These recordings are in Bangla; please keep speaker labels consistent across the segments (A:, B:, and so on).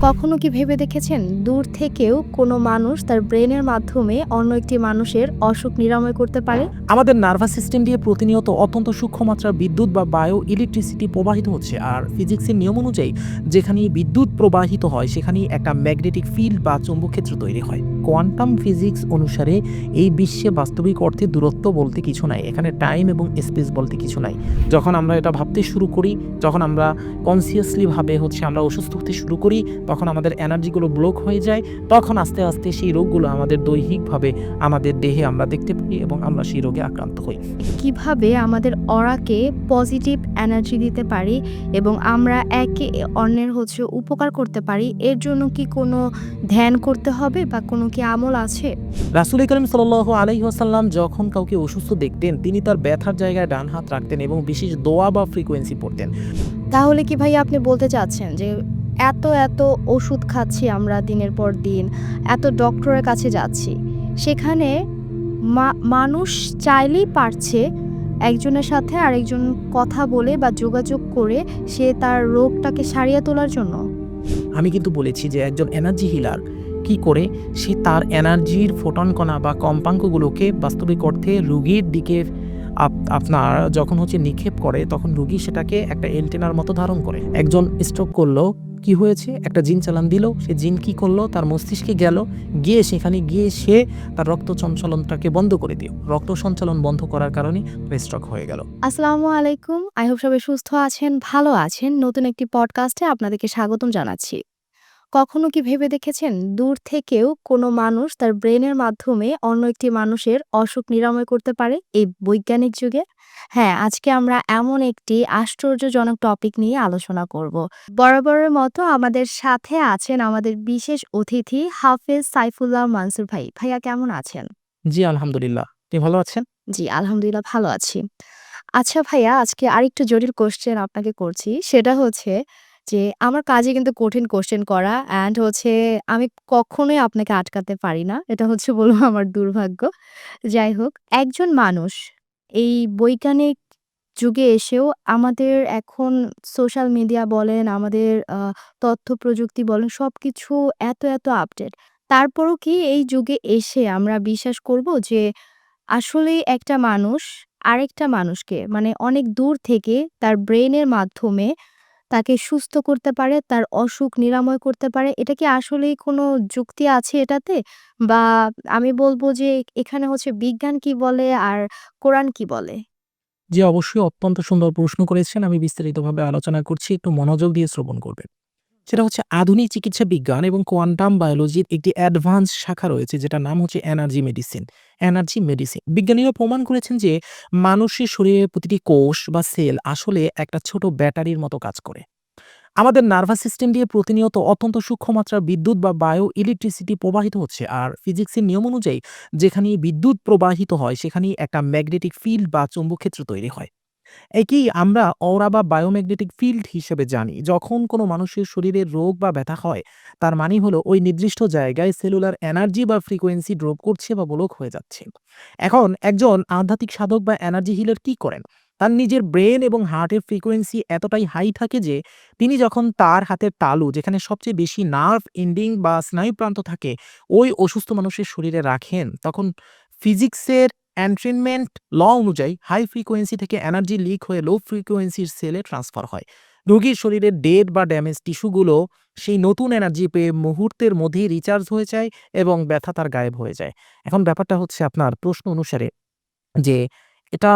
A: কখনো কি ভেবে দেখেছেন দূর থেকেও কোনো মানুষ তার ব্রেনের মাধ্যমে অন্য একটি মানুষের অসুখ নিরাময় করতে পারে?
B: আমাদের নার্ভাস সিস্টেম দিয়ে প্রতিনিয়ত অত্যন্ত সূক্ষ্ম মাত্রার বিদ্যুৎ বা বায়ো ইলেকট্রিসিটি প্রবাহিত হচ্ছে। আর ফিজিক্সের নিয়ম অনুযায়ী যেখানেই বিদ্যুৎ প্রবাহিত হয় সেখানেই একটা ম্যাগনেটিক ফিল্ড বা চৌম্বক ক্ষেত্র তৈরি হয়। কোয়ান্টাম ফিজিক্স অনুসারে এই বিশ্বে বাস্তবিক অর্থে দূরত্ব বলতে কিছু নাই, এখানে টাইম এবং স্পেস বলতে কিছু নাই। যখন আমরা এটা ভাবতে শুরু করি, যখন আমরা কনসিয়াসলি ভাবে আমরা অসুস্থ হতে শুরু করি, তখন আমাদের এনার্জিগুলো ব্লক হয়ে যায়। তখন আস্তে আস্তে সেই রোগগুলো আমাদের দৈহিকভাবে আমাদের দেহে আমরা দেখতে পাই এবং আমরা সেই রোগে আক্রান্ত হই।
A: কিভাবে আমাদের অরাকে পজিটিভ এনার্জি দিতে পারি এবং আমরা একে অন্যের উপকার করতে পারি, এর জন্য কি কোনো ধ্যান করতে হবে বা কোনো কি আমল আছে?
B: রাসূল করিম সাল্লাল্লাহু আলাইহি ওয়াসাল্লাম যখন কাউকে অসুস্থ দেখতেন, তিনি তার ব্যথার জায়গায় ডান হাত রাখতেন এবং বিশেষ দোয়া বা ফ্রিকোয়েন্সি পড়তেন।
A: তাহলে কি ভাই আপনি বলতে চাচ্ছেন যে এত ওষুধ খাচ্ছি আমরা দিনের পর দিন, এত ডক্টরের কাছে যাচ্ছি, সেখানে মানুষ চাইলেই পারছে একজনের সাথে আরেকজন কথা বলে বা যোগাযোগ করে সে তার রোগটাকে সারিয়ে তোলার জন্য?
B: আমি কিন্তু বলেছি যে একজন এনার্জি হিলার কি করে, সে তার এনার্জির ফোটন কণা বা কম্পাঙ্কগুলোকে বাস্তবিক অর্থে রোগীর দিকে আপনার যখন নিক্ষেপ করে, তখন রোগী সেটাকে একটা এন্টেনার মতো ধারণ করে। একজন স্ট্রোক করলো, কি হয়েছে? একটা জিন চালান দিল, সে জিন কি করলো? তার মস্তিষ্কে গেল, গিয়ে সেখানে গিয়ে সে তার রক্ত সঞ্চালনটাকে বন্ধ করে দিল। রক্ত সঞ্চালন বন্ধ করার কারণে স্ট্রোক হয়ে গেল।
A: আসসালামু আলাইকুম। আই হোপ সবাই সুস্থ আছেন, ভালো আছেন। নতুন একটি পডকাস্টে আপনাদেরকে স্বাগতম জানাচ্ছি। কখনো কি ভেবে দেখেছেন দূর থেকেও কোনো মানুষ তার ব্রেনের মাধ্যমে অন্য একটি মানুষের অসুখ নিরাময় করতে পারে এই বৈজ্ঞানিক যুগে? হ্যাঁ, আজকে আমরা এমন একটি আশ্চর্যজনক টপিক নিয়ে আলোচনা করব। বরাবরের মতো আমাদের সাথে আছেন আমাদের বিশেষ অতিথি হাফেজ সাইফুল্লাহ মানসুর ভাই। ভাইয়া কেমন আছেন?
B: জি, আলহামদুলিল্লাহ। আপনি ভালো আছেন?
A: জি, আলহামদুলিল্লাহ ভালো আছি। আচ্ছা ভাইয়া, আজকে আরেকটু জটিল কোয়েশ্চেন আপনাকে করছি। সেটা হচ্ছে যে আমার কাজে কিন্তু কঠিন কোয়েশ্চেন করা অ্যান্ড আমি কখনোই আপনাকে আটকাতে পারি না। এটা বলব আমার দুর্ভাগ্য। যাই হোক, একজন মানুষ এই বৈজ্ঞানিক যুগে এসেও আমাদের এখন সোশ্যাল মিডিয়া বলেন, আমাদের তথ্য প্রযুক্তি বলেন, সবকিছু এত আপডেট। তারপরও কি এই যুগে এসে আমরা বিশ্বাস করব যে আসলেই একটা মানুষ আরেকটা মানুষকে মানে অনেক দূর থেকে তার ব্রেইনের মাধ্যমে তাকে সুস্থ করতে পারে, তার অসুখ নিরাময় করতে পারে? এটা কি আসলেই কোনো যুক্তি আছে এটাতে? বা আমি বলব যে এখানে বিজ্ঞান কি বলে আর কোরআন কি বলে?
B: জি, অবশ্যই অত্যন্ত সুন্দর প্রশ্ন করেছেন। আমি বিস্তারিতভাবে আলোচনা করছি। একটু মনোযোগ দিয়ে শ্রবণ করবেন। সেটা আধুনিক চিকিৎসা বিজ্ঞান এবং কোয়ান্টাম বায়োলজির একটি অ্যাডভান্স শাখা রয়েছে যেটার নাম এনার্জি মেডিসিন। Energy medicine. বিজ্ঞানীরা প্রমাণ করেছেন যে মানুষের শরীরের প্রতিটি কোষ বা সেল আসলে একটা ছোট ব্যাটারির মতো কাজ করে। আমাদের নার্ভাস সিস্টেম দিয়ে প্রতিনিয়ত অত্যন্ত সূক্ষ্ম মাত্রার বিদ্যুৎ বা বায়ো ইলেকট্রিসিটি প্রবাহিত হচ্ছে। আর ফিজিক্সের নিয়ম অনুযায়ী যেখানেই বিদ্যুৎ প্রবাহিত হয় সেখানেই একটা ম্যাগনেটিক ফিল্ড বা চৌম্বক ক্ষেত্র তৈরি হয়। একেই আমরা অরা বা বায়োম্যাগনেটিক ফিল্ড হিসেবে জানি। যখন কোনো মানুষের শরীরে রোগ বা ব্যথা হয়, তার মানে হলো ওই নির্দিষ্ট জায়গায় সেলুলার এনার্জি বা ফ্রিকোয়েন্সি ড্রপ করছে বা ব্লক হয়ে যাচ্ছে। এখন একজন আধ্যাত্মিক সাধক বা এনার্জি হিলার কি করেন? তার নিজের ব্রেন এবং হার্টের ফ্রিকোয়েন্সি এতটাই হাই থাকে যে তিনি যখন তার হাতের তালু যেখানে সবচেয়ে বেশি নার্ভ এন্ডিং বা স্নায়ুপ্রান্ত থাকে, ওই অসুস্থ মানুষের শরীরে রাখেন, তখন ফিজিক্সের এনট্রেনমেন্ট ল অনুযায়ী হাই ফ্রিকোয়েন্সি থেকে এনার্জি লিক হয়ে লো ফ্রিকোয়েন্সির সেলে ট্রান্সফার হয়। রোগীর শরীরের ডেড বা ড্যামেজ টিস্যুগুলো সেই নতুন এনার্জি পেয়ে মুহূর্তের মধ্যেই রিচার্জ হয়ে যায় এবং ব্যথা তার গায়েব হয়ে যায়। এখন ব্যাপারটা আপনার প্রশ্ন অনুসারে যে এটা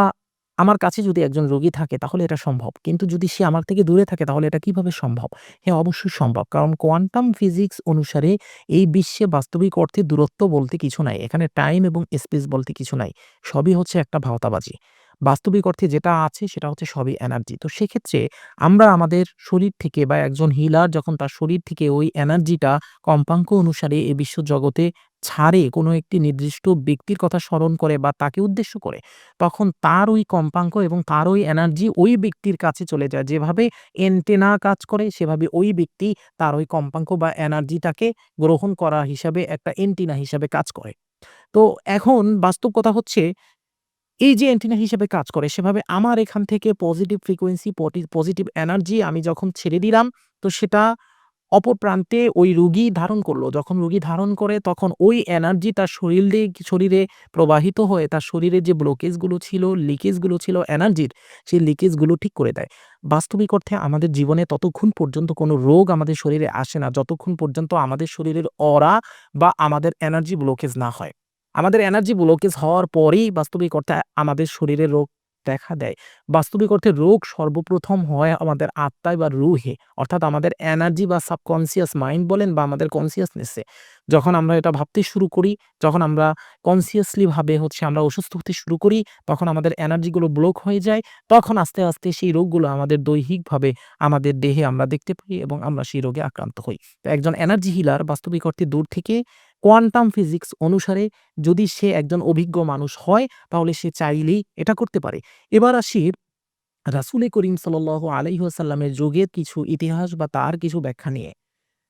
B: আমার কাছে যদি একজন রোগী থাকে তাহলে এটা সম্ভব। কিন্তু যদি সে আমার থেকে দূরে থাকে তাহলে এটা কিভাবে সম্ভব? হ্যাঁ, অবশ্যই সম্ভব। কারণ কোয়ান্টাম ফিজিক্স অনুসারে এই বিশ্বে বাস্তবিক অর্থে দূরত্ব বলতে কিছু নাই। এখানে টাইম এবং স্পেস বলতে কিছু নাই। সবই একটা ভাওতাবাজি। বাস্তবিক অর্থে যেটা আছে সেটা সবই এনার্জি। তো সেক্ষেত্রে আমরা আমাদের শরীর থেকে বা একজন হিলার যখন তার শরীর থেকে ওই এনার্জিটা কম্পাঙ্ক অনুসারে এই বিশ্বজগতে ছাড়ে, কোনো একটি নির্দিষ্ট ব্যক্তির কথা স্মরণ করে বা তাকে উদ্দেশ্য করে, তখন তার ওই কম্পাঙ্ক এবং তার ওই এনার্জি ওই ব্যক্তির কাছে চলে যায়। যেভাবে এন্টেনা কাজ করে সেভাবে ওই ব্যক্তি তার ওই কম্পাঙ্ক বা এনার্জিটাকে গ্রহণ করা হিসাবে একটা এন্টিনা হিসাবে কাজ করে। তো এখন বাস্তব কথা এই যে এন্টিনা হিসেবে কাজ করে সেভাবে আমার এখান থেকে পজিটিভ ফ্রিকোয়েন্সি পজিটিভ এনার্জি আমি যখন ছেড়ে দিলাম, তো সেটা অপর প্রান্তে ওই রোগী ধারণ করলো। যখন রোগী ধারণ করে তখন ওই এনার্জি তার শরীরে প্রবাহিত হয়ে তার শরীরে যে ব্লকেজগুলো ছিল, লিকেজগুলো ছিল এনার্জির, সেই লিকেজগুলো ঠিক করে দেয়। বাস্তবিক অর্থে আমাদের জীবনে ততক্ষণ পর্যন্ত কোনো রোগ আমাদের শরীরে আসে না, যতক্ষণ পর্যন্ত আমাদের শরীরের অরা বা আমাদের এনার্জি ব্লকেজ না হয়। আমাদের এনার্জি ব্লকেজ হওয়ার পরেই বাস্তবিক অর্থে আমাদের শরীরে রোগ দেখা দেয়। বাস্তবিক অর্থে রোগ সর্বপ্রথম হয় আমাদের আত্মায় বা রুহে, অর্থাৎ আমাদের এনার্জি বা সাবকনসিয়াস মাইন্ড বলেন বা আমাদের কনসিয়াসনেসে। যখন আমরা এটা ভাবতে শুরু করি, যখন আমরা কনসিয়াসলি ভাবে আমরা অসুস্থ হতে শুরু করি, তখন আমাদের এনার্জিগুলো ব্লক হয়ে যায়। তখন আস্তে, আস্তে সেই রোগগুলো আমাদের দৈহিকভাবে আমাদের দেহে আমরা দেখতে পাই এবং আমরা সেই রোগে আক্রান্ত হই। তো একজন এনার্জি হিলার বাস্তবিক অর্থে দূর থেকে কোয়ান্টাম ফিজিক্স অনুসারে যদি সে একজন অভিজ্ঞ মানুষ হয়, তাহলে সে চাইলেই এটা করতে পারে। এবার আসি রাসূলে করিম সাল্লাল্লাহু আলাইহি ওয়াসাল্লামের যুগের কিছু ইতিহাস বা তার কিছু ব্যাখ্যা নিয়ে।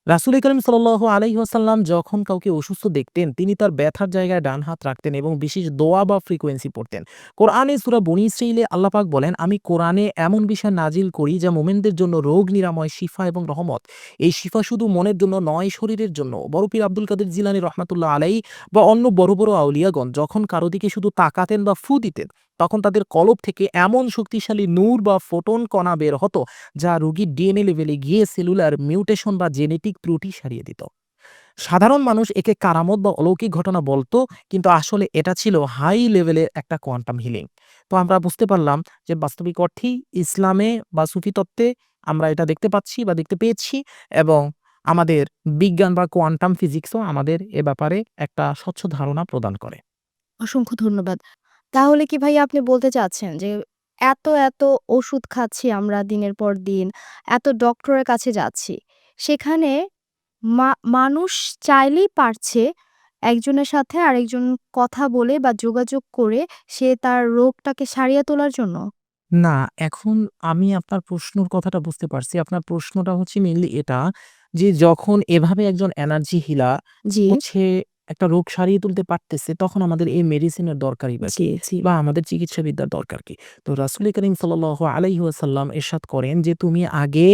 B: রাসূলে করিম সাল্লাল্লাহু আলাইহি ওয়াসাল্লাম যখন কাউকে অসুস্থ দেখতেন, তিনি তার ব্যথার জায়গায় ডান হাত রাখতেন এবং বিশেষ দোয়া বা ফ্রিকোয়েন্সি পড়তেন। কোরআনে সূরা বনী ইসরাঈলে আল্লাহ পাক বলেন, "আমি কোরআনে এমন বিষয় নাজিল করি যা মুমিনদের জন্য রোগ নিরাময়, শিফা এবং রহমত।" এই শিফা শুধু মনের জন্য নয়, শরীরের জন্য। বড় পীর আব্দুল কাদের জিলানী রাহমাতুল্লাহ আলাইহি বা অন্য বড়, বড় আউলিয়াগণ যখন কারো দিকে শুধু তাকাতেন বা ফু দিতেন, তখন তাদের কলব থেকে এমন শক্তিশালী নূর বা ফোটন কণা বের হতো যা রোগীর ডিএনএ লেভেলে গিয়ে সেলুলার মিউটেশন বা জেনেটিক ত্রুটি সারিয়ে দিত। সাধারণ মানুষ একে কারামত বা অলৌকিক ঘটনা বলতো, কিন্তু আসলে এটা ছিল হাই লেভেলের একটা কোয়ান্টাম হিলিং। তো আমরা বুঝতে পারলাম যে বাস্তবিক অর্থেই ইসলামে বা সুফি তত্ত্বে আমরা এটা দেখতে পাচ্ছি বা দেখতে পেয়েছি, এবং আমাদের বিজ্ঞান বা কোয়ান্টাম ফিজিক্সও আমাদের এ ব্যাপারে একটা স্বচ্ছ ধারণা প্রদান করে।
A: অসংখ্য ধন্যবাদ। তাহলে কি ভাইয়া আপনি বলতে চাচ্ছেন যে এত ওষুধ খাচ্ছি আমরা দিনের পর দিন, এত ডক্টরের কাছে যাচ্ছি। সেখানে মানুষ চাইলেই পারছে একজনের সাথে আরেকজন কথা বলে বা যোগাযোগ করে সে তার রোগটাকে সারিয়ে তোলার জন্য?
B: না, এখন আমি আপনার প্রশ্নর কথাটা বুঝতে পারছি। আপনার প্রশ্নটা মেইনলি এটা যে, যখন এভাবে একজন এনার্জি হিলার
A: জি,
B: হচ্ছে একটা রোগ সারিয়ে তুলতে পারতেছে, তখন আমাদের এই মেডিসিনের দরকারই বা
A: জি,
B: কি?
A: জি।
B: বা আমাদের চিকিৎসাবিদ্যার দরকার কি? তো রাসূল করিম সাল্লাল্লাহু আলাইহি ওয়াসাল্লাম ইরশাদ করেন যে, "তুমি আগে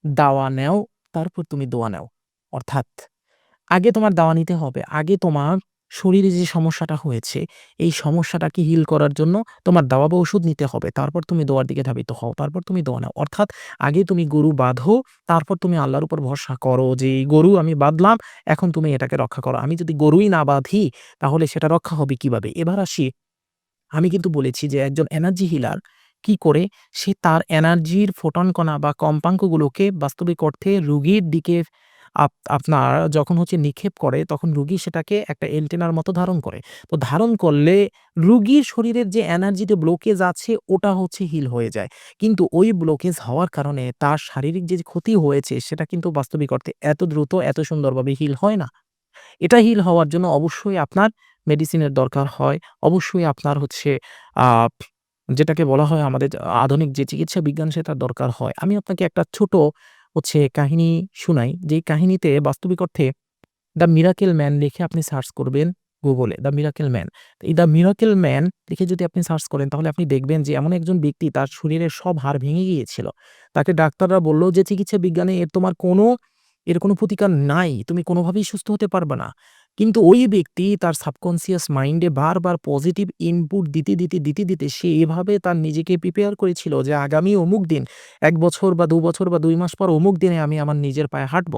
B: দাওয়া নেও, তারপর তুমি দোয়া নেও।" অর্থাৎ আগে তোমার দাওয়া নিতে হবে। আগে তোমার শরীরে যে সমস্যাটা হয়েছে, এই সমস্যাটাকে হিল করার জন্য তোমার দাওয়া বা ওষুধ নিতে হবে। তারপর তুমি দোয়ার দিকে ধাবিত হও। তারপর তুমি দোয়া নাও। অর্থাৎ আগে তুমি গরু বাঁধো, তারপর তুমি আল্লাহর উপর ভরসা করো যে, এই গরু আমি বাঁধলাম, এখন তুমি এটাকে রক্ষা করো। আমি যদি গরুই না বাঁধি, তাহলে সেটা রক্ষা হবে কিভাবে? এবার আসি, আমি কিন্তু বলেছি যে একজন এনার্জি হিলার কি করে? সে তার এনার্জির ফোটন কণা বা কম্পাঙ্কগুলোকে বাস্তবিক অর্থে রোগীর দিকে আপনার যখন নিক্ষেপ করে, তখন রোগী সেটাকে একটা এন্টেনার মতো ধারণ করে। তো ধারণ করলে রোগীর শরীরের যে এনার্জিতে ব্লকেজ আছে ওটা হিল হয়ে যায়। কিন্তু ওই ব্লকেজ হওয়ার কারণে তার শারীরিক যে ক্ষতি হয়েছে সেটা কিন্তু বাস্তবিক অর্থে এত দ্রুত এত সুন্দরভাবে হিল হয় না। এটা হিল হওয়ার জন্য অবশ্যই আপনার মেডিসিনের দরকার হয়। অবশ্যই আপনার আ যেটাকে বলা হয় আমাদের আধুনিক যে চিকিৎসা বিজ্ঞান সেটার দরকার হয়। আমি আপনাকে একটা ছোট কাহিনী শুনাই। যেই কাহিনীতে বাস্তবিক অর্থে 'দ্য মিরাকেল ম্যান' লিখে আপনি সার্চ করবেন গুগলে 'দ্য মিরাকেল ম্যান'। এই 'দ্য মিরাকেল ম্যান' লিখে যদি আপনি সার্চ করেন, তাহলে আপনি দেখবেন যে এমন একজন ব্যক্তি, তার শরীরের সব হাড় ভেঙে গিয়েছিল। তাকে ডাক্তাররা বলল যে, "চিকিৎসা বিজ্ঞানে এর কোনো প্রতিকার নাই। তুমি কোনোভাবেই সুস্থ হতে পারবা না।" কিন্তু ওই ব্যক্তি তার সাবকন্সিয়াস মাইন্ডে বারবার পজিটিভ ইনপুট দিতে সে এভাবে তার নিজেকে প্রিপেয়ার করেছিল যে, আগামী অমুক দিন, ১ বছর বা ২ বছর বা ২ মাস পর অমুক দিনে আমি আমার নিজের পায়ে হাঁটব।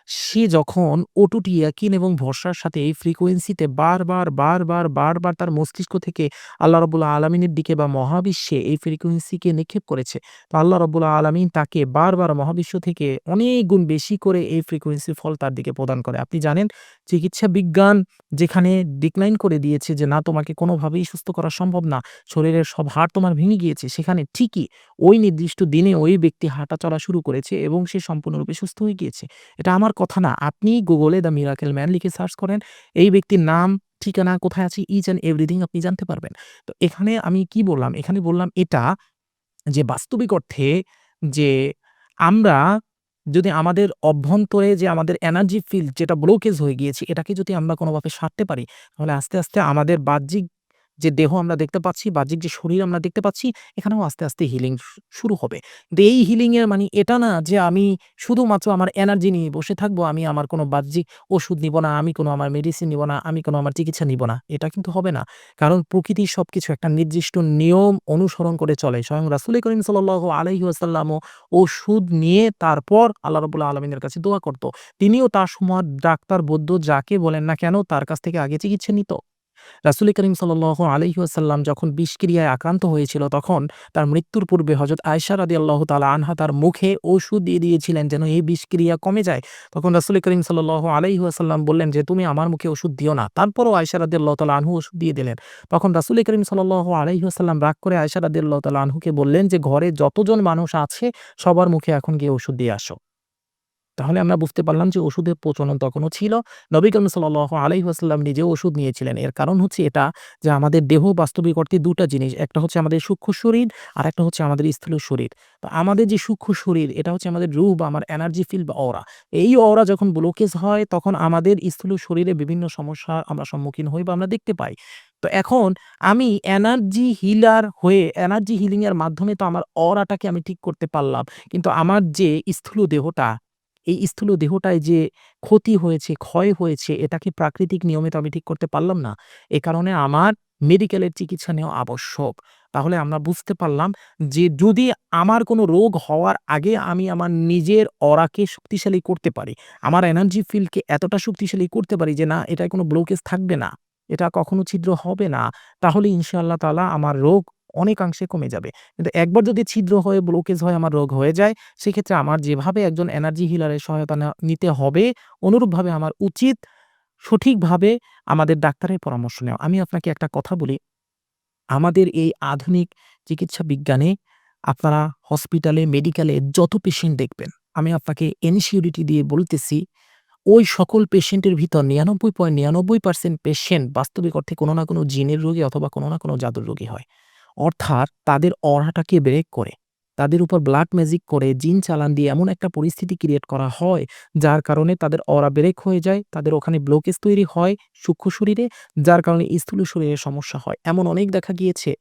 B: সে যখন অটুট ইয়াকিন এবং ভরসার সাথে এই ফ্রিকোয়েন্সিতে বারবার তার মস্তিষ্ক থেকে আল্লাহ রাব্বুল আলামিনের দিকে বা মহাবিশ্বে এই ফ্রিকোয়েন্সিকে নিক্ষেপ করেছে। তো আল্লাহ রাব্বুল আলামিন তাকে বারবার মহাবিশ্ব থেকে অনেক গুণ বেশি করে এই ফ্রিকোয়েন্সির ফল তার দিকে প্রদান করে। আপনি জানেন, চিকিৎসা বিজ্ঞান যেখানে ডিক্লাইন করে দিয়েছে যে না, তোমাকে কোনোভাবেই সুস্থ করা সম্ভব না, শরীরের সব হাড় তোমার ভেঙে গিয়েছে, সেখানে ঠিকই ওই নির্দিষ্ট দিনে ওই ব্যক্তি হাঁটা চলা শুরু করেছে এবং সে সম্পূর্ণরূপে সুস্থ হয়ে গিয়েছে। এটা আমার কথা না। আপনি গুগলে 'দ্য মিরাকেল ম্যান' লিখে সার্চ করেন। এই ব্যক্তির নাম, ঠিকানা, কোথায় আছে, ইচ অ্যান্ড এভরিথিং আপনি জানতে পারবেন। তো এখানে আমি কি বললাম? এখানে বললাম এটা যে বাস্তবিক অর্থে যে আমরা যদি আমাদের অভ্যন্তরে যে আমাদের এনার্জি ফিল্ড যেটা ব্লকেজ হয়ে গিয়েছে, এটাকে যদি আমরা কোনোভাবে সারতে পারি, তাহলে আস্তে, আস্তে আমাদের বাহ্যিক যে দেহ আমরা দেখতে পাচ্ছি, বাহ্যিক যে শরীর আমরা দেখতে পাচ্ছি, এখানেও আস্তে, আস্তে হিলিং শুরু হবে। কিন্তু এই হিলিং এর মানে এটা না যে আমি শুধুমাত্র আমার এনার্জি নিয়ে বসে থাকবো, আমি আমার কোনো বাহ্যিক ওষুধ নিব না, আমি কোনো আমার মেডিসিন নিব না, আমি কোনো আমার চিকিৎসা নিব না। এটা কিন্তু হবে না। কারণ প্রকৃতির সবকিছু একটা নির্দিষ্ট নিয়ম অনুসরণ করে চলে। স্বয়ং রাসূল করিম সাল্লাল্লাহু আলাইহি ওয়াসাল্লামও ওষুধ নিয়ে তারপর আল্লাহ রাব্বুল আলামিনের কাছে দোয়া করত। তিনিও তার সময় ডাক্তার, বৈদ্য যাকে বলেন না কেন তার কাছ থেকে আগে চিকিৎসা নিত। রাসূল করিম সাল্লাল্লাহু আলাইহি ওয়াসাল্লাম যখন বিষক্রিয়ায় আক্রান্ত হয়েছিল তখন তার মৃত্যুর পূর্বে হযরত আয়েশা রাদিয়াল্লাহু তাআলা আনহা তার মুখে ওষুধ দিয়ে দিয়েছিলেন যেন এই বিষক্রিয়া কমে যায়। তখন রাসূল করিম সাল্লাল্লাহু আলাইহি ওয়াসাল্লাম বললেন যে, "তুমি আমার মুখে ওষুধ দিও না।" তারপরও আয়েশা রাদিয়াল্লাহু তাআলা আনহু ওষুধ দিয়ে দিলেন। তখন রাসূল করিম সাল্লাল্লাহু আলাইহি ওয়াসাল্লাম রাগ করে আয়েশা রাদিয়াল্লাহু তাআলা আনহুকে বললেন যে, "ঘরে যতজন মানুষ আছে সবার মুখে এখন গিয়ে ওষুধ দিয়ে আসো।" তাহলে আমরা বুঝতে পারলাম যে ওষুধের প্রচলন তখনও ছিল। নবী করিম সাল্লাল্লাহু আলাইহি ওয়াসাল্লাম নিজেও ওষুধ নিয়েছিলেন। এর কারণ হচ্ছে এটা যে আমাদের দেহ বাস্তবিক অর্থে ২ টা জিনিস। একটা হচ্ছে আমাদের সূক্ষ্ম শরীর, আরেকটা হচ্ছে আমাদের স্থূল শরীর। তো আমাদের যে সূক্ষ্ম শরীর এটা হচ্ছে আমাদের রূহ বা আমার এনার্জি ফিল্ড বা অরা। এই অরা যখন ব্লকেজ হয় তখন আমাদের স্থূল শরীরে বিভিন্ন সমস্যার আমরা সম্মুখীন হই বা আমরা দেখতে পাই। তো এখন আমি এনার্জি হিলার হয়ে এনার্জি হিলিং এর মাধ্যমে তো আমার অরাটাকে আমি ঠিক করতে পারলাম। কিন্তু আমার যে স্থূল দেহটা এই স্থূল দেহটায় যে ক্ষতি হয়েছে, ক্ষয় হয়েছে এটাকে প্রাকৃতিক নিয়মে তো আমি ঠিক করতে পারলাম না। এ কারণে আমার মেডিকেলের চিকিৎসা নেওয়া আবশ্যক। তাহলে আমরা বুঝতে পারলাম যে যদি আমার কোনো রোগ হওয়ার আগে আমি আমার নিজের অরাকে শক্তিশালী করতে পারি, আমার এনার্জি ফিল্ডকে এতটা শক্তিশালী করতে পারি যে না এটায় কোনো ব্লকেজ থাকবে না, এটা কখনো ছিদ্র হবে না, তাহলে ইনশাআল্লাহ তাআলা আমার রোগ অনেকাংশে কমে যাবে। কিন্তু একবার যদি ছিদ্র হয়ে ব্লকেজ হয়ে আমার রোগ হয়ে যায় সেক্ষেত্রে আমার যেভাবে একজন এনার্জি হিলারের সহায়তা নিতে হবে, অনুরূপভাবে আমার উচিত সঠিকভাবে আমাদের ডাক্তারের পরামর্শ নেওয়া। আমি আপনাকে একটা কথা বলি, আমাদের এই আধুনিক চিকিৎসা বিজ্ঞানে আপনারা হসপিটালে, মেডিকেলে যত পেশেন্ট দেখবেন, আমি আপনাকে এনশিওরিটি দিয়ে বলতেছি, ওই সকল পেশেন্টের ভিতর ৯৯.৯৯% পেশেন্ট বাস্তবিক অর্থে কোনো না কোনো জিনের রোগী অথবা কোনো না কোনো জাদুর রোগী হয়। অর্থাৎ তাদের অরাটাকে ব্রেক করে, তাদের উপর ব্লাড ম্যাজিক করে, জিন চালান দিয়ে এমন একটা পরিস্থিতি ক্রিয়েট করা হয়, যার কারণে তাদের অরা ব্রেক হয়ে যায়, তাদের ওখানে ব্লকেজ তৈরি হয় সূক্ষ্ম শরীরে, যার কারণে স্থূল শরীরে সমস্যা হয়। এমন অনেক দেখা গিয়েছে,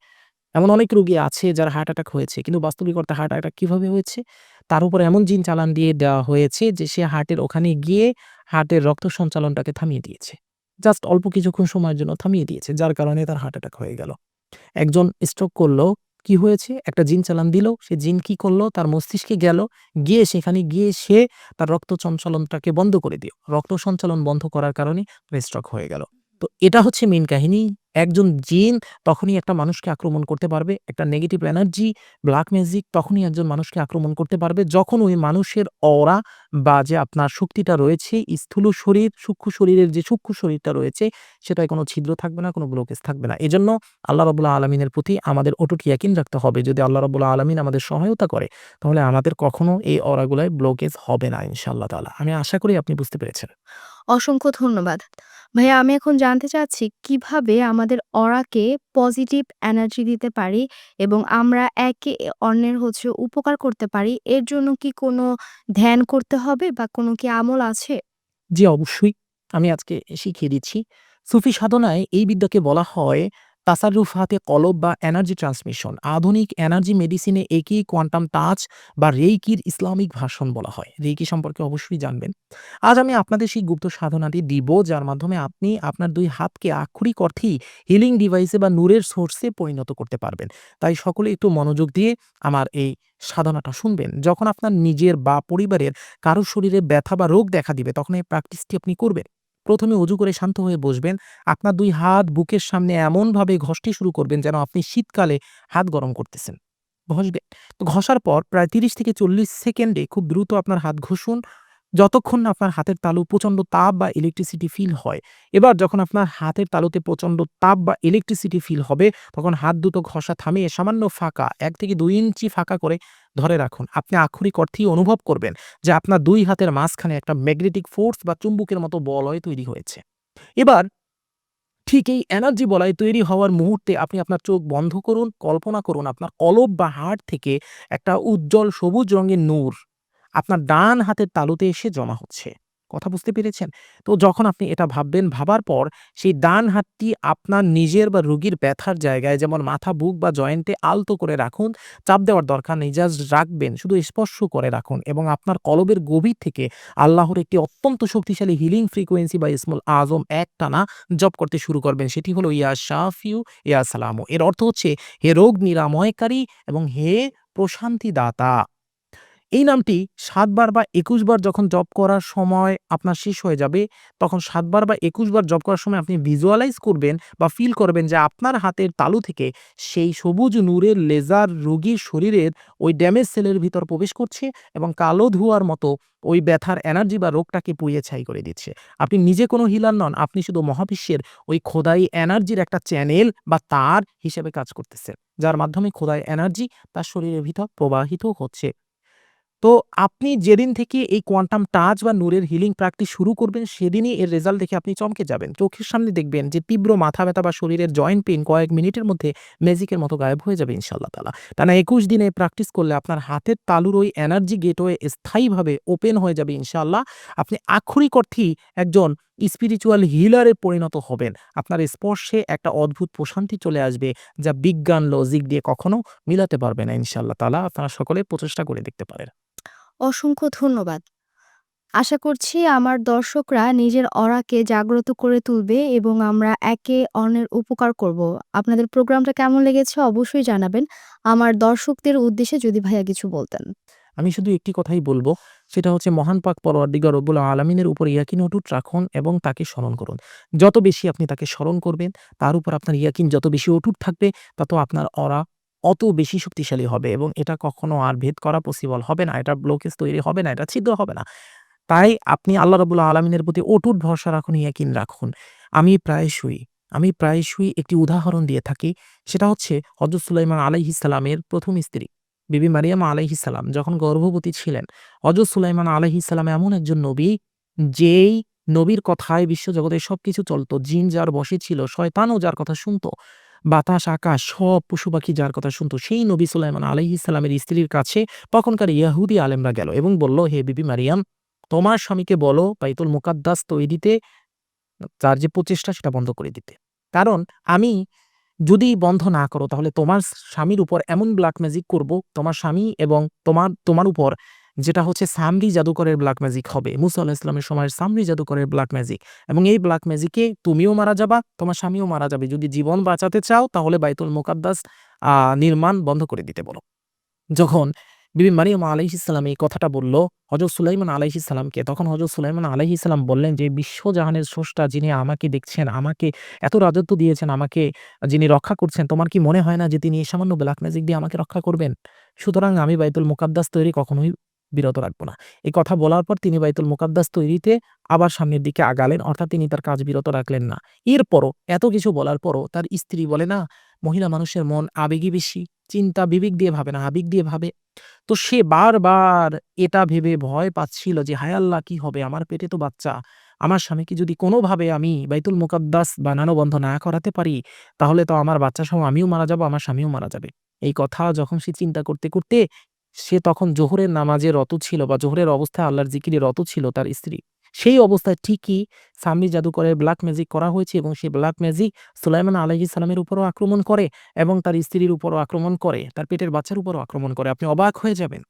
B: এমন অনেক রোগী আছে যার হার্ট অ্যাটাক হয়েছে। কিন্তু বাস্তবিক অর্থে হার্ট অ্যাটাক কিভাবে হয়েছে? তার উপর এমন জিন চালান দিয়ে দেওয়া হয়েছে যে সে হার্টের ওখানে গিয়ে হার্টের রক্ত সঞ্চালনটাকে থামিয়ে দিয়েছে। জাস্ট অল্প কিছুক্ষণ সময়ের জন্য থামিয়ে দিয়েছে, যার কারণে তার হার্ট অ্যাটাক হয়ে গেল। একজন স্ট্রোক করলো, কি হয়েছে? একটা জিন চালান দিল, সে জিন কি করলো? তার মস্তিষ্কে গেল, গিয়ে সেখানে গিয়ে সে তার রক্ত সঞ্চালনটাকে বন্ধ করে দিল। রক্ত সঞ্চালন বন্ধ করার কারণে তার স্ট্রোক হয়ে গেল। তো এটা হচ্ছে মেইন কাহিনী। একজন জিন তখনই একটা মানুষকে আক্রমণ করতে পারবে। একটা নেগেটিভ এনার্জি, ব্লাক ম্যাজিক তখনই একজন মানুষকে আক্রমণ করতে পারবে যখন ওই মানুষের অরা বা যে আপনার শক্তিটা রয়েছে, স্থূল শরীর, সূক্ষ্ম শরীরের যে সূক্ষ্ম শরীরটা রয়েছে সেটায় কোনো ছিদ্র থাকবে না, কোনো ব্লকেজ থাকবে না। এজন্য আল্লাহ রাব্বুল আলামিনের প্রতি আমাদের অটুট ইয়াকিন রাখতে হবে। যদি আল্লাহ রাব্বুল আলামিন আমাদের সহায়তা করে, তাহলে আমাদের কখনো এই অরাগুলায় ব্লকেজ হবে না ইনশাআল্লাহ তাআলা। আমি আশা করি আপনি বুঝতে পেরেছেন।
A: অসংখ্য ধন্যবাদ। ভাইয়া আমি এখন জানতে চাচ্ছি কিভাবে আমাদের অরাকে পজিটিভ এনার্জি দিতে পারি এবং আমরা একে অন্যের উপকার করতে পারি। এর জন্য কি কোনো ধ্যান করতে হবে বা কোনো কি আমল আছে?
B: জি, অবশ্যই। আমি আজকে শিখিয়ে দিচ্ছি। সুফি সাধনায় এই বিদ্যাকে বলা হয় তাসাররুফাতে কলব বা এনার্জি ট্রান্সমিশন। আধুনিক এনার্জি মেডিসিনে একেই কোয়ান্টাম টাচ বা রেইকির ইসলামিক ভার্সন বলা হয়। রেইকি সম্পর্কে অবশ্যই জানবেন। আজ আমি আপনাদের সেই গুপ্ত সাধনাটি দিব যার মাধ্যমে আপনি আপনার ২ হাতকে আক্ষরিক অর্থেই হিলিং ডিভাইসে বা নূরের সোর্সে পরিণত করতে পারবেন। তাই সকলে একটু মনোযোগ দিয়ে আমার এই সাধনাটা শুনবেন। যখন আপনার নিজের বা পরিবারের কারো শরীরে ব্যথা বা রোগ দেখা দিবে তখন এই প্র্যাকটিসটি আপনি করবেন। ১ম এ অজু করে শান্ত হয়ে বসবেন। আপনার ২ হাত বুকের সামনে এমনভাবে ঘষতে শুরু করবেন যেন আপনি শীতকালে হাত গরম করতেছেন। ঘষবেন। তো ঘষার পর প্রায় ৩০ থেকে ৪০ সেকেন্ডে খুব দ্রুত আপনার হাত ঘষুন। যতক্ষণ না আপনার হাতের তালু প্রচণ্ড তাপ বা ইলেকট্রিসিটি ফিল হয়। এবার যখন আপনার হাতের তালুতে প্রচণ্ড তাপ বা ইলেকট্রিসিটি ফিল হবে, তখন হাত দুটো ঘষা থামিয়ে সামান্য ফাঁকা ১ থেকে ২ ইঞ্চি ফাঁকা করে ধরে রাখুন। আপনি আক্ষরিক অর্থেই অনুভব করবেন যে আপনার ২ হাতের মাঝখানে একটা ম্যাগনেটিক ফোর্স বা চুম্বকের মতো বলয় তৈরি হয়েছে। এবার ঠিক এই এনার্জি বলয় তৈরি হওয়ার মুহূর্তে আপনি আপনার চোখ বন্ধ করুন, কল্পনা করুন আপনার কলব বা হাড় থেকে একটা উজ্জ্বল সবুজ রঙের নূর আপনার ডান হাতের তালুতে এসে জমা হচ্ছে। কথা বুঝতে পেরেছেন? তো যখন আপনি এটা ভাববেন, ভাবার পর সেই ডান হাতটি আপনার নিজের বা রোগীর ব্যথার জায়গায় যেমন মাথা, বুক বা জয়েন্টে আলতো করে রাখুন। চাপ দেওয়ার দরকার নেই। জাস্ট রাখবেন, শুধু স্পর্শ করে রাখুন এবং আপনার কলবের গভীর থেকে আল্লাহর একটি অত্যন্ত শক্তিশালী হিলিং ফ্রিকোয়েন্সি বা ইসমুল আজম একটানা জপ করতে শুরু করবেন। সেটি হলো ইয়া শাফিউ ইয়া সালামু। এর অর্থ হচ্ছে হে রোগ নিরাময়কারী এবং হে প্রশান্তি দাতা। এই নামটি ৭ বার বা ২১ বার যখন জপ করার সময় আপনার শেষ হয়ে যাবে, তখন ৭ বার বা ২১ বার জপ করার সময় আপনি ভিজুয়ালাইজ করবেন বা ফিল করবেন যে আপনার হাতের তালু থেকে সেই সবুজ নূরের লেজার রোগীর শরীরের ওই ড্যামেজ সেলের ভিতর প্রবেশ করছে এবং কালো ধোঁয়ার মতো ওই ব্যথার এনার্জি বা রোগটাকে পুড়িয়ে ছাই করে দিচ্ছে। আপনি নিজে কোনো হিলার নন, আপনি শুধু মহাবিশ্বের ওই খোদাই এনার্জির একটা চ্যানেল বা তার হিসেবে কাজ করতেছেন, যার মাধ্যমে খোদাই এনার্জি তার শরীরের ভিতর প্রবাহিত হচ্ছে। তো আপনি যেদিন থেকে এই কোয়ান্টাম টাচ বা নূরের হিলিং প্র্যাকটিস শুরু করবেন, সেদিনই এর রেজাল্ট দেখে আপনি চমকে যাবেন। চোখের সামনে দেখবেন যে তীব্র মাথা ব্যথা বা শরীরের জয়েন্ট পেইন কয়েক মিনিটের মধ্যে ম্যাজিকের মতো গায়েব হয়ে যাবে ইনশাআল্লাহ তাআলা। টানা ২১ দিনে প্র্যাকটিস করলে আপনার হাতের তালুর ওই এনার্জি গেটওয়ে স্থায়ীভাবে ওপেন হয়ে যাবে ইনশাআল্লাহ। আপনি আক্ষরিক অর্থেই একজন স্পিরিচুয়াল হিলারে পরিণত হবেন। আপনার স্পর্শে একটা অদ্ভুত প্রশান্তি চলে আসবে, যা বিজ্ঞান, লজিক দিয়ে কখনো মিলাতে পারবে না ইনশাআল্লাহ তাআলা। আপনারা সকলে প্রচেষ্টা করে দেখতে পারেন।
A: অসংখ্য ধন্যবাদ। আশা করছি আমার দর্শকরা নিজের অরাকে জাগ্রত করে তুলবে এবং আমরা একে অন্যের উপকার করব। আপনাদের প্রোগ্রামটা কেমন লেগেছে অবশ্যই জানাবেন। আমার দর্শকদের উদ্দেশ্যে যদি ভাইয়া কিছু বলতেন।
B: আমি শুধু একটি কথাই বলব, সেটা হচ্ছে মহান পাক পরওয়ারদিগার রব্বুল আলামিনের উপর ইয়াকিন অটুট রাখুন এবং তাকে স্মরণ করুন। যত বেশি আপনি তাকে স্মরণ করবেন, তার উপর আপনার ইয়াকিন যত বেশি অটুট থাকবে, তত আপনার অরা অত বেশি শক্তিশালী হবে এবং এটা কখনো আর ভেদ করা পসিবল হবে না। এটা ব্লকেজ তৈরি হবে না, এটা ছিদ্র হবে না। তাই আপনি আল্লাহ রাব্বুল আলামিনের প্রতি অটুট ভরসা রাখুন, ইয়াকিন রাখুন। আমি প্রায়শই আমি প্রায়শই একটি উদাহরণ দিয়ে থাকি। সেটা হচ্ছে হযরত সুলাইমান আলাইহিস সালামের ১ম স্ত্রী বিবি মারিয়াম আলাইহিস সালাম যখন গর্ভবতী ছিলেন, হযরত সুলাইমান আলাইহিস সালাম এমন একজন নবী, যেই নবীর কথায় বিশ্বজগতের সবকিছু চলত। জিন যার বশে ছিল, শয়তানও যার কথা শুনত, বাতাস, আকাশ সব পশু-পাখি যার কথা শুনত। সেই নবী সুলাইমান আলাইহিস সালামের স্ত্রীর কাছে তখনকার ইহুদি আলেমরা গেল এবং বলল, "হে বিবি মারিয়াম, তোমার স্বামীকে বলো বাইতুল মুকাদ্দাস তৈরিতে তার যে প্রচেষ্টা সেটা বন্ধ করে দিতে। কারণ আমি যদি বন্ধ না করো তাহলে তোমার স্বামীর উপর এমন ব্ল্যাক ম্যাজিক করব, তোমার স্বামী এবং তোমার উপর যেটা হচ্ছে সামরি জাদুকরের ব্ল্যাক ম্যাজিক হবে। মুসা আলাইহিস সালামের সময়ের সামরি জাদুকরের ব্ল্যাক ম্যাজিক এবং এই ব্ল্যাক ম্যাজিকে তুমিও মারা যাবা, তোমার স্বামীও মারা যাবে। যদি জীবন বাঁচাতে চাও তাহলে বাইতুল মুকাদ্দাস নির্মাণ বন্ধ করে দিতে বলো।" যখন বিবি মারিয়াম আলাইহিস সালাম এই কথাটা বলল হযরত সুলাইমান আলাইহিস সালামকে, তখন হযরত সুলাইমান আলাইহিস সালাম বললেন যে, "বিশ্বজাহানের স্রষ্টা যিনি আমাকে দেখছেন, আমাকে এত রাজত্ব দিয়েছেন, আমাকে যিনি রক্ষা করছেন, তোমার কি মনে হয় না যে তিনি এই সামান্য ব্ল্যাক ম্যাজিক দিয়ে আমাকে রক্ষা করবেন? সুতরাং আমি বাইতুল মুকাদ্দাস তৈরি কখনোই বিরত রাখব না।" এই কথা বলার পর তিনি বাইতুল মুকাদ্দাস তৈরিতে আবার সামনের দিকে আগালেন, অর্থাৎ তিনি তার কাজ বিরত রাখলেন না। এরপরও এত কিছু বলার পরও তার স্ত্রী বলে না, মহিলা মানুষের মন আবেগী বেশি, চিন্তা বিবেক দিয়ে ভাবে না, আবেগ দিয়ে ভাবে। তো সে বারবার এটা ভেবে ভয় পাচ্ছিল যে, "হায় আল্লাহ! কি হবে? আমার পেটে তো বাচ্চা। আমার স্বামীকে যদি কোনোভাবে আমি বাইতুল মুকাদ্দাস বানানো বন্ধ না করাতে পারি, তাহলে তো আমার বাচ্চাসহ আমিও মারা যাবো, আমার স্বামীও মারা যাবে।" এই কথা যখন সে চিন্তা করতে, করতে সে তখন জোহরের নামাজে রত ছিল বা জোহরের অবস্থায় আল্লাহর জিকিরে রত ছিল তার স্ত্রী। সেই অবস্থায় ঠিকই সাম্রি জাদুকরের ব্ল্যাক ম্যাজিক করা হয়েছে এবং সেই ব্ল্যাক ম্যাজিক সুলাইমান আলাইহিস সালামের উপরও আক্রমণ করে এবং তার স্ত্রীর উপরও আক্রমণ করে, তার পেটের বাচ্চার উপরও আক্রমণ করে। আপনি অবাক হয়ে যাবেন।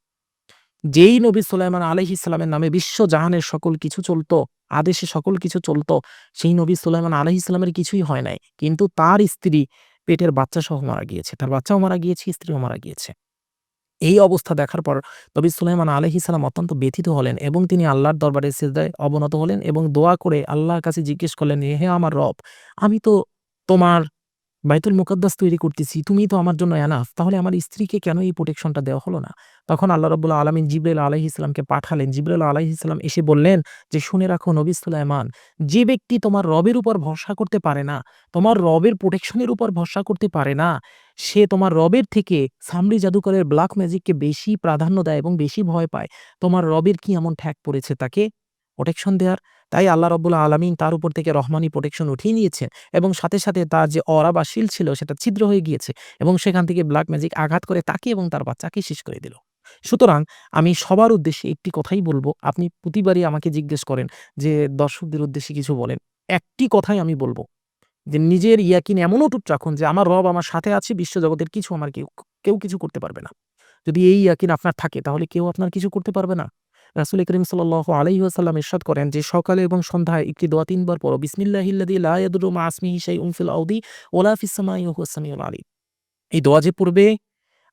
B: যেই নবী সুলাইমান আলাইহিস সালামের নামে বিশ্বজাহানের সকল কিছু চলত, আদেশে সকল কিছু চলত, সেই নবী সুলাইমান আলাইহিস সালামের কিছুই হয় নাই। কিন্তু তার স্ত্রী পেটের বাচ্চাসহ মারা গিয়েছে। তার বাচ্চাও মারা গিয়েছে, স্ত্রীও মারা গিয়েছে। এই অবস্থা দেখার পর নবী সুলাইমান আলাইহিস সালাম অত্যন্ত ব্যথিত হলেন এবং তিনি আল্লাহর দরবারে সিজদায় অবনত হলেন এবং দোয়া করে আল্লাহর কাছে জিজ্ঞেস করলেন, "হে আমার রব, আমি তো তোমার বাইতুল মুকাদ্দাস তৈরি করতেছি। তুমিই তো আমার জন্য এনাফ। তাহলে আমার স্ত্রীকে কেন এই প্রোটেকশনটা দেওয়া হলো না?" তখন আল্লাহ রাব্বুল আলামিন জিবরাইল আলাইহিস সালামকে পাঠালেন। জিবরাইল আলাইহিস সালাম এসে বললেন যে, "শুনে রাখো নবী সুলাইমান, যে ব্যক্তি তোমার রবের উপর ভরসা করতে পারে না, তোমার রবের প্রোটেকশনের উপর ভরসা করতে পারে না, সে তোমার রবের থেকে সামরি জাদুকরের ব্ল্যাক ম্যাজিককে বেশি প্রাধান্য দেয় এবং বেশি ভয় পায়। তোমার রবের কি এমন ঠ্যাক পড়েছে তাকে প্রোটেকশন দেয়ার?" তাই আল্লাহ রাব্বুল আলামিন তার উপর থেকে রহমানি প্রোটেকশন উঠিয়ে নিয়েছেন এবং সাথে, সাথে তার যে অরা বা শিল ছিল সেটা ছিদ্র হয়ে গিয়েছে এবং সেখান থেকে ব্ল্যাক ম্যাজিক আঘাত করে তাকে এবং তার বাচ্চাকে শেষ করে দিল। সুতরাং আমি সবার উদ্দেশ্যে একটি কথাই বলব। আপনি প্রতিবারই আমাকে জিজ্ঞেস করেন যে, "দর্শকদের উদ্দেশ্যে কিছু বলেন।" একটি কথাই আমি বলব যে, নিজের ইয়াকিন এমন অটুট রাখুন যে, "আমার রব আমার সাথে আছে, বিশ্বজগতের কিছু আমার কেউ কিছু করতে পারবে না।" যদি এই ইয়াকিন আপনার থাকে তাহলে কেউ আপনার কিছু করতে পারবে না। রাসূল করিম সাল্লাল্লাহু আলাইহি ওয়াসাল্লাম ইরশাদ করেন যে, "সকালে এবং সন্ধ্যায় একটি দোয়া ৩ বার পড়ো। বিসমিল্লাহিল্লাযী লা ইয়াদুররু মা ইসমিহি শাইউন ফিল আরদি ওয়ালা ফিস সামাই ওয়া হুয়াস সামিউল আলিম।" এই দোয়া যে পড়বে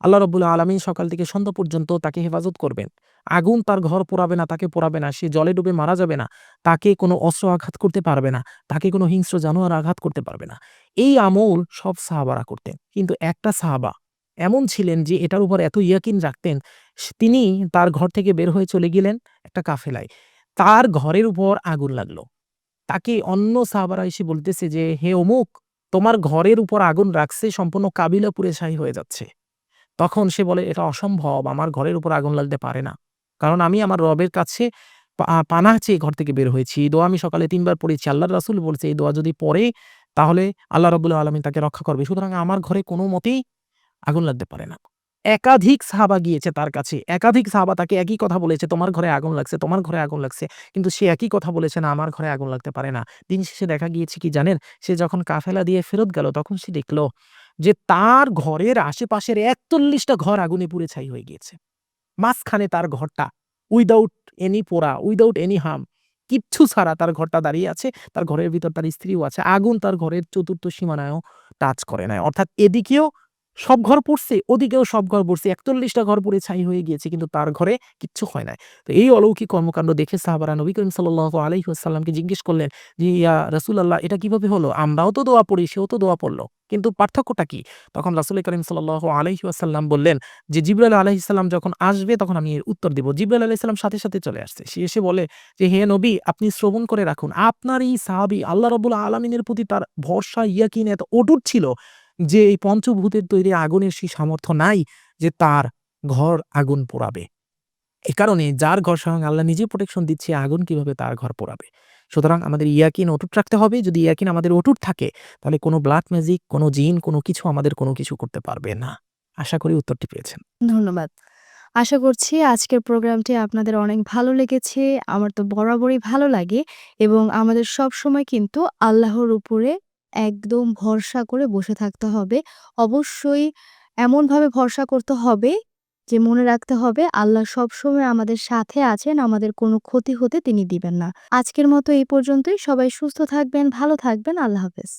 B: আল্লাহ রাব্বুল আলামিন সকাল থেকে সন্ধ্যা পর্যন্ত তাকে হেফাজত করবেন। আগুন তার ঘর পোড়াবে না, তাকে পোড়াবে না। সে জলে ডুবে মারা যাবে না। তাকে কোনো অস্ত্র আঘাত করতে পারবে না। তাকে কোনো হিংস্র জানোয়ার আঘাত করতে পারবে না। এই আমল সব সাহাবারা করতেন। কিন্তু একটা সাহাবা এমন ছিলেন যে এটার উপর এত ইয়াকিন রাখতেন, তিনি তার ঘর থেকে বের হয়ে চলে গেলেন একটা কাফেলায়। তার ঘরের উপর আগুন লাগলো। তাকে অন্য সাহাবারা এসে বলতেছে যে, "হে অমুক, তোমার ঘরের উপর আগুন রাখছে, সম্পূর্ণ কাবিলা পুড়ে ছাই হয়ে যাচ্ছে।" তখন সে বলে, "এটা অসম্ভব। আমার ঘরের উপর আগুন লাগতে পারে না। কারণ আমি আমার রবের কাছে পানাহ চেয়ে ঘর থেকে বের হয়েছি। এই দোয়া আমি সকালে ৩ বার পড়েছি। আল্লাহর রাসূল বলছে এই দোয়া যদি পড়ে তাহলে আল্লাহ রাব্বুল আলামিন তাকে রক্ষা করবে। সুতরাং আমার ঘরে কোনো মতেই আগুন লাগতে পারে না।" একাধিক সাহাবা গিয়েছে তার কাছে। একাধিক সাহাবা তাকে একই কথা বলেছে, "তোমার ঘরে আগুন লাগছে, তোমার ঘরে আগুন লাগছে।" কিন্তু সে একই কথা বলেছে, "না, আমার ঘরে আগুন লাগতে পারে না।" দিন শেষে দেখা গিয়েছে কি জানেন? সে যখন কাফেলা দিয়ে ফেরত গেল তখন সে দেখল যে তার ঘরের আশেপাশের ৪১ টা ঘর আগুনে পুড়ে ছাই হয়ে গিয়েছে। মাঝখানে তার ঘরটা উইথআউট এনি পোড়া, উইথআউট এনি হার্ম, কিচ্ছু ছাড়া তার ঘরটা দাঁড়িয়ে আছে। তার ঘরের ভিতর তার স্ত্রীও আছে। আগুন তার ঘরের চতুর্থ সীমানায়ও টাচ করে নাই। অর্থাৎ এদিকেও সব ঘর পুড়ছে, ওদিকেও সব ঘর পুড়ছে। ৪১ টা ঘর পুড়ে ছাই হয়ে গিয়েছে কিন্তু তার ঘরে কিচ্ছু হয় নাই। তো এই অলৌকিক কর্মকাণ্ড দেখে সাহাবারা নবী করিম সাল্লাল্লাহু আলাইহি ওয়াসাল্লামকে জিজ্ঞেস করলেন যে, "ইয়া রাসূলাল্লাহ, এটা কিভাবে হলো? আমরাও তো দোয়া পড়ি, সেও তো দোয়া পড়ল। কিন্তু পার্থক্যটা কি?" তখন রাসূল করিম সাল্লাল্লাহু আলাইহি ওয়াসাল্লাম বললেন যে, "জিবরাইল আলাইহিস সালাম যখন আসবে তখন আমি এর উত্তর দিব।" জিবরাইল আলাইহিস সালাম সাথে, সাথে চলে আসছে। সে এসে বলে যে, "হে নবী, আপনি শ্রবণ করে রাখুন। আপনার এই সাহাবী আল্লাহ রাব্বুল আলামিনের প্রতি তার ভরসা, ইয়াকিন এত অটুট ছিল যে এই পঞ্চভূতের তৈরি আগুনের সেই সামর্থ্য নাই যে তার ঘর আগুন পোড়াবে। এ কারণে যার ঘর স্বয়ং আল্লাহ নিজে প্রোটেকশন দিচ্ছে, আগুন কিভাবে তার ঘর পোড়াবে?" সুতরাং আমাদের ইয়াকিন অটুট রাখতে হবে। যদি ইয়াকিন আমাদের অটুট থাকে তাহলে কোনো ব্লাক ম্যাজিক, কোনো জিন, কোনো কিছু আমাদের কোনো কিছু করতে পারবে না। আশা করি উত্তরটি পেয়েছেন।
A: ধন্যবাদ। আশা করছি আজকের প্রোগ্রামটি আপনাদের অনেক ভালো লেগেছে। আমার তো বরাবরই ভালো লাগে এবং আমাদের সবসময় কিন্তু আল্লাহর উপরে একদম ভরসা করে বসে থাকতে হবে। অবশ্যই এমনভাবে ভরসা করতে হবে যে মনে রাখতে হবে আল্লাহ সবসময় আমাদের সাথে আছেন, আমাদের কোনো ক্ষতি হতে তিনি দিবেন না। আজকের মতো এই পর্যন্তই। সবাই সুস্থ থাকবেন, ভালো থাকবেন। আল্লাহ হাফেজ।